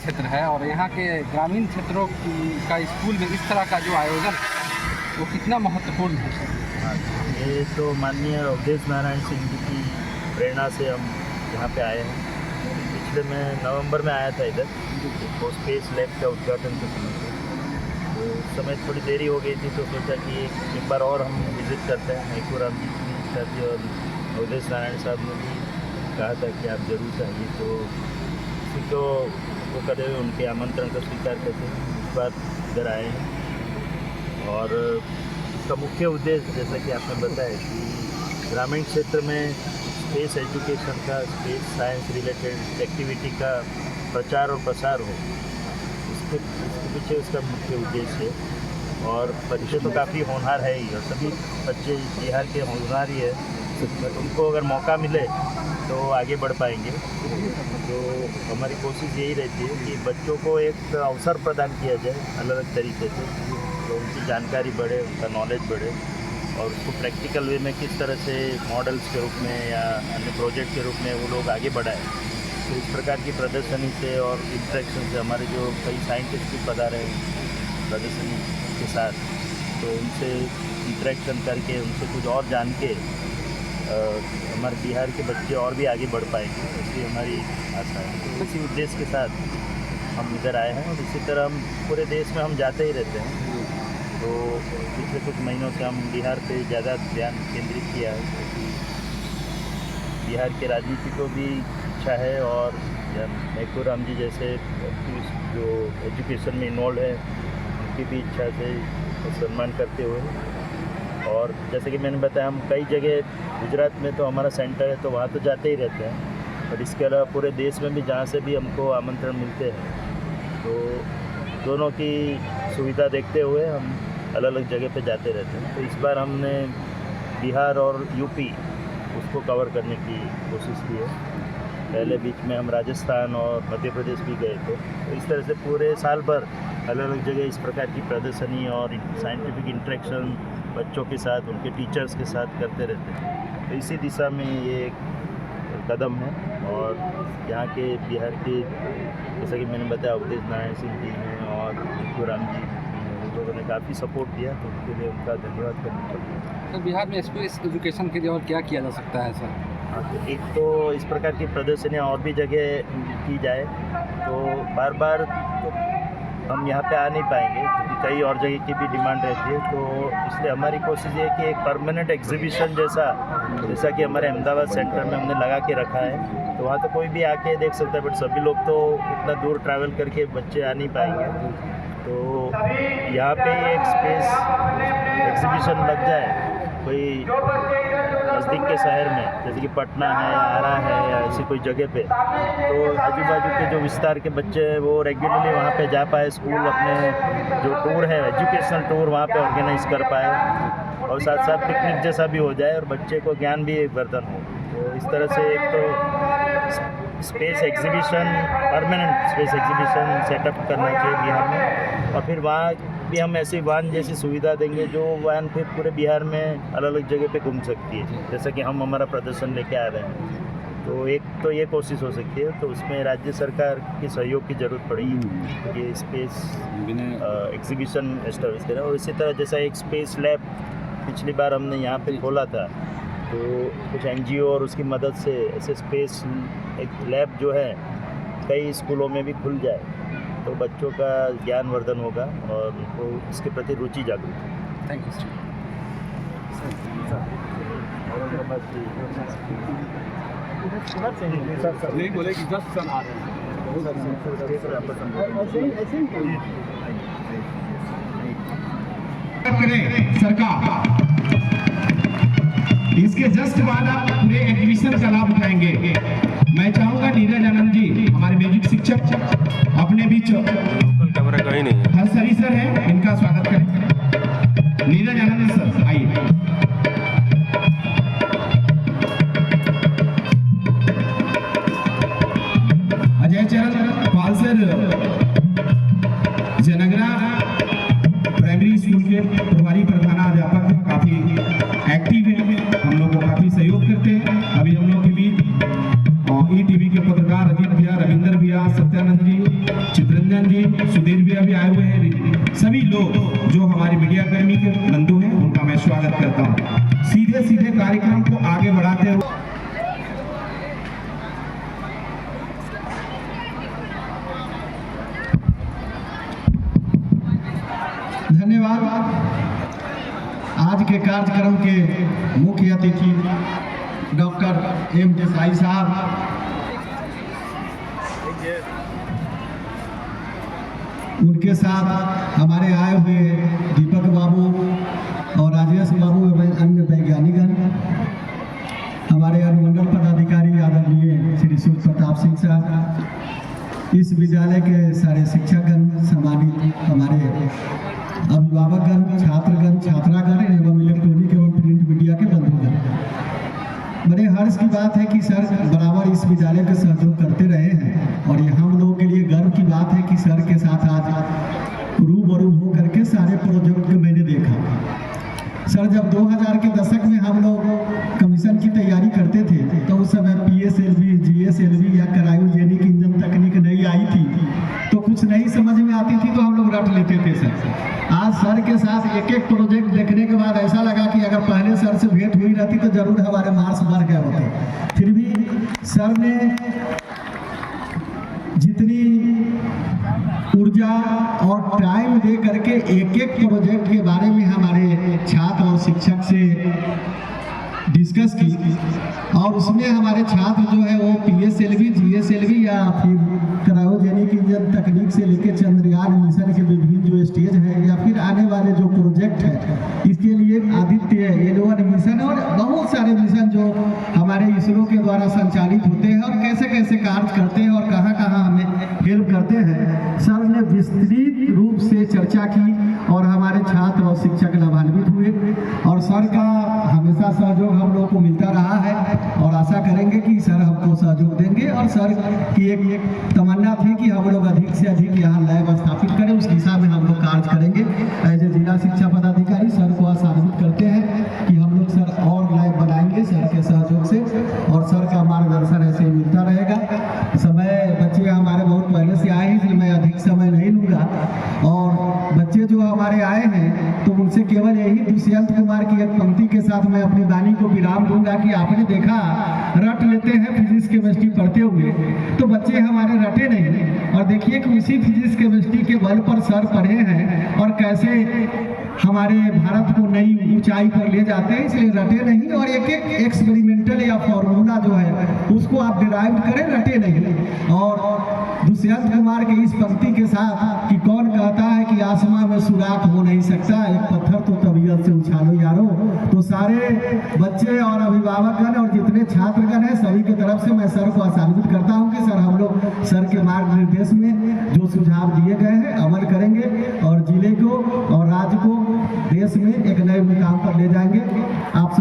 क्षेत्र है और यहाँ के ग्रामीण क्षेत्रों का स्कूल में इस तरह का जो आयोजन वो कितना महत्वपूर्ण है? ये तो माननीय अवधेश नारायण सिंह जी की प्रेरणा से हम यहाँ पे आए हैं। पिछले मैं नवंबर में आया था इधर, तो स्पेस लैब का उद्घाटन के समय तो उस समय थोड़ी देरी हो गई थी, तो सोचा कि एक बार और हम विज़िट करते हैं। मैकूराम जी की इच्छा थी और अवधेश नारायण साहब ने भी कहा था कि आप जरूर चाहिए, तो इसी को वो करे उनके आमंत्रण का स्वीकार करके इस बार इधर आए हैं। और इसका मुख्य उद्देश्य जैसा कि आपने बताया कि ग्रामीण क्षेत्र में स्पेस एजुकेशन का, स्पेस साइंस रिलेटेड एक्टिविटी का प्रचार और प्रसार हो, इसके पीछे उसका मुख्य उद्देश्य है। और बच्चे तो काफ़ी होनहार है ही, और सभी बच्चे बिहार के होनहार ही है, बट उनको अगर मौका मिले तो आगे बढ़ पाएंगे। तो हमारी कोशिश यही रहती है कि बच्चों को एक अवसर प्रदान किया जाए अलग अलग तरीके से, तो उनकी जानकारी बढ़े, उनका नॉलेज बढ़े, और उसको प्रैक्टिकल वे में किस तरह से मॉडल्स के रूप में या अन्य प्रोजेक्ट के रूप में वो लोग आगे बढ़ाएं। तो इस प्रकार की प्रदर्शनी से और इंटरेक्शन से हमारे जो कई साइंटिस्ट भी पधारे हैं प्रदर्शनी के साथ, तो उनसे इंटरेक्शन करके उनसे कुछ और जान के हमारे बिहार के बच्चे और भी आगे बढ़ पाएंगे, ऐसी हमारी आशा है। तो इसी उद्देश्य के साथ हम इधर आए हैं, और इसी तरह हम पूरे देश में हम जाते ही रहते हैं। तो पिछले कुछ महीनों से हम बिहार पे ज़्यादा ध्यान केंद्रित किया है, क्योंकि बिहार के राजनीति को भी इच्छा है, और मैकूराम जी जैसे जो एजुकेशन में इन्वॉल्व है उनकी भी इच्छा से सम्मान करते हुए। और जैसे कि मैंने बताया, हम कई जगह गुजरात में तो हमारा सेंटर है, तो वहाँ तो जाते ही रहते हैं, बट इसके अलावा पूरे देश में भी जहाँ से भी हमको आमंत्रण मिलते हैं, तो दोनों की सुविधा देखते हुए हम अलग अलग जगह पे जाते रहते हैं। तो इस बार हमने बिहार और यूपी उसको कवर करने की कोशिश की है। पहले बीच में हम राजस्थान और मध्य प्रदेश भी गए थे। तो इस तरह से पूरे साल भर अलग अलग जगह इस प्रकार की प्रदर्शनी और साइंटिफिक इंटरेक्शन बच्चों के साथ, उनके टीचर्स के साथ करते रहते हैं। तो इसी दिशा में ये एक कदम है, और यहाँ के बिहार के जैसा कि मैंने बताया अवधेश नारायण सिंह जी हैं और मैकूराम जी, उन लोगों ने काफ़ी सपोर्ट दिया, तो उनके लिए उनका धन्यवाद करना चाहिए। तो बिहार में स्पेस एजुकेशन के लिए और क्या किया जा सकता है सर? तो एक तो इस प्रकार की प्रदर्शनियाँ और भी जगह की जाए, तो बार बार तो हम यहाँ पे आ नहीं पाएंगे, क्योंकि कई और जगह की भी डिमांड रहती है। तो इसलिए हमारी कोशिश ये है कि एक परमानेंट एग्जीबिशन जैसा कि हमारे अहमदाबाद सेंटर में हमने लगा के रखा है, तो वहाँ तो कोई भी आके देख सकता है, बट सभी लोग तो इतना दूर ट्रैवल करके बच्चे आ नहीं पाएंगे। तो यहाँ पे एक स्पेस एग्जीबिशन लग जाए कोई नज़दीक के शहर में, जैसे कि पटना है, आरा है, या ऐसी कोई जगह पे, तो आजू बाजू के जो विस्तार के बच्चे हैं वो रेगुलरली वहाँ पे जा पाए, स्कूल अपने जो टूर है एजुकेशनल टूर वहाँ पे ऑर्गेनाइज कर पाए, और साथ साथ पिकनिक जैसा भी हो जाए और बच्चे को ज्ञान भी वर्धन हो। तो इस तरह से एक तो space exhibition, permanent space exhibition setup करना चाहिए बिहार में, और फिर वहाँ भी हम ऐसी वाहन जैसी सुविधा देंगे जो वाहन फिर पूरे बिहार में अलग अलग जगह पे घूम सकती है, जैसा कि हम हमारा प्रदर्शन लेके आ रहे हैं। तो एक तो ये कोशिश हो सकती है, तो उसमें राज्य सरकार की सहयोग की ज़रूरत पड़ेगी ये स्पेस एग्जीबिशन एस्टैब्लिश करें। और इसी तरह जैसा एक स्पेस लैब पिछली बार हमने यहाँ पे खोला था, तो कुछ NGO और उसकी मदद से ऐसे स्पेस एक लैब जो है कई स्कूलों में भी खुल जाए, तो बच्चों का ज्ञान वर्धन होगा और उनको इसके प्रति रुचि जागरूक होगी। Thank you sir. नहीं बोले कि 10 सन आ रहे हैं सरकार, इसके जस्ट बाद आप पूरे एग्जीबिशन का लाभ उठाएंगे। मैं चाहूंगा नीरज आनंद जी, हमारे म्यूजिक शिक्षक, अपने बीच कैमरा कहीं नहीं है, हर्षरी सर है, इनका स्वागत करें। नीरज आनंद सर आइए। अजय चरण पाल सर जनगरा प्राइमरी स्कूल के प्रभारी प्रधानाध्यापक हैं, काफी एक्टिव हैं, हम लोग को काफी सहयोग करते हैं। अभी हम लोग के बीच ETV के पत्रकार अजीत भैया, रविंदर भैया, सत्यानंद जी, चित्रंजन जी, सुधीर भी अभी आए हुए हैं, सभी लोग जो हमारे मीडिया कर्मी के बंधु हैं उनका मैं स्वागत करता हूँ। सीधे सीधे कार्यक्रम को आगे बढ़ाते हुए धन्यवाद। आज के कार्यक्रम के मुख्य अतिथि डॉक्टर एम देसाई साहब, उनके साथ हमारे आए हुए दीपक बाबू और राजेश बाबू एवं अन्य वैज्ञानिकगण, हमारे अनुमंडल पदाधिकारी आदरणीय श्री सूर्य प्रताप सिंह साहब, इस विद्यालय के सारे शिक्षकगण, सम्मानित हमारे अभिभावकगण, छात्रगण, छात्रागण एवं इलेक्ट्रॉनिक एवं प्रिंट मीडिया के बंधुगण, बड़े हर्ष की बात है कि सर बराबर इस विद्यालय का सहयोग करते रहे हैं और ये हम लोगों के लिए गर्व की बात है कि सर के साथ आज रूबरू हो करके सारे प्रोजेक्ट को मैंने देखा। सर जब 2000 के दशक में हम लोग कमीशन की तैयारी करते थे तो उस समय PSLV, GSLV या क्रायोजेनिक इंजन तकनीक नहीं आई थी, तो कुछ नहीं समझ में आती थी तो हम लोग रट लेते थे सर। आज सर के साथ एक एक प्रोजेक्ट देखने के बाद ऐसा लगा कि अगर पहले सर से भेंट हुई रहती तो जरूर हमारे मार्क्स बढ़ गए होते। फिर भी सर ने जितनी ऊर्जा और टाइम दे करके एक एक प्रोजेक्ट के बारे में हमारे छात्र और शिक्षक से डिस्कस की और उसमें हमारे छात्र जो है वो PSLV, GSLV या फिर क्रायोजेनिक इंजन तकनीक से लेकर चंद्रयान मिशन के विभिन्न जो स्टेज है या फिर आने वाले जो प्रोजेक्ट है, इसके लिए आदित्य L1 मिशन और बहुत सारे मिशन जो हमारे इसरो के द्वारा संचालित होते हैं और कैसे कैसे कार्य करते हैं और कहाँ कहाँ हमें हेल्प करते हैं, सर ने विस्तृत रूप से चर्चा की और हमारे छात्र और शिक्षक लाभान्वित हुए और सर का हमेशा सहयोग हम लोग को मिलता रहा है और आशा करेंगे कि सर हमको सहयोग देंगे और सर की एक तमन्ना थी कि हम लोग अधिक से अधिक यहाँ लैब स्थापित करें, उस दिशा में हम लोग कार्य करेंगे। एज ए जिला शिक्षा पदाधिकारी सर को आश्वासित करते हैं कि हम लोग सर और लैब बनाएंगे सर के सहयोग से और सर का मार्गदर्शन ऐसे मिलता रहेगा। समय बच्चे हमारे बहुत पहले से आए हैं इसलिए मैं अधिक समय नहीं लूँगा और बच्चे जो हमारे आए हैं तो उनसे केवल यही दुष्यंत कुमार की एक पंक्ति के साथ मैं अपनी वाणी को विराम दूंगा कि आपने देखा रट लेते हैं फिजिक्स केमिस्ट्री पढ़ते हुए, तो बच्चे हमारे रटे नहीं और देखिए कि उसी फिजिक्स केमिस्ट्री के बल पर सर पढ़े हैं और कैसे हमारे भारत को नई ऊंचाई पर ले जाते हैं, इसलिए रटे नहीं और एक एक एक्सपेरिमेंटल या फॉर्मूला जो है उसको आप डिराइव करें, रटे नहीं। और दुष्यंत कुमार के इस पंक्ति के साथ कि कौन कहता है कि आसमां में सुराख हो नहीं सकता, एक पत्थर तो तबीयत से उछालो यारो, तो सारे बच्चे और अभिभावकगण और जितने छात्रगण हैं सभी की तरफ से मैं सर को आश्वासित करता हूं कि सर हम लोग सर के मार्ग निर्देश में जो सुझाव दिए गए हैं अमल करेंगे और जिले को और राज्य को देश में एक नए मुकाम पर ले जाएंगे। आप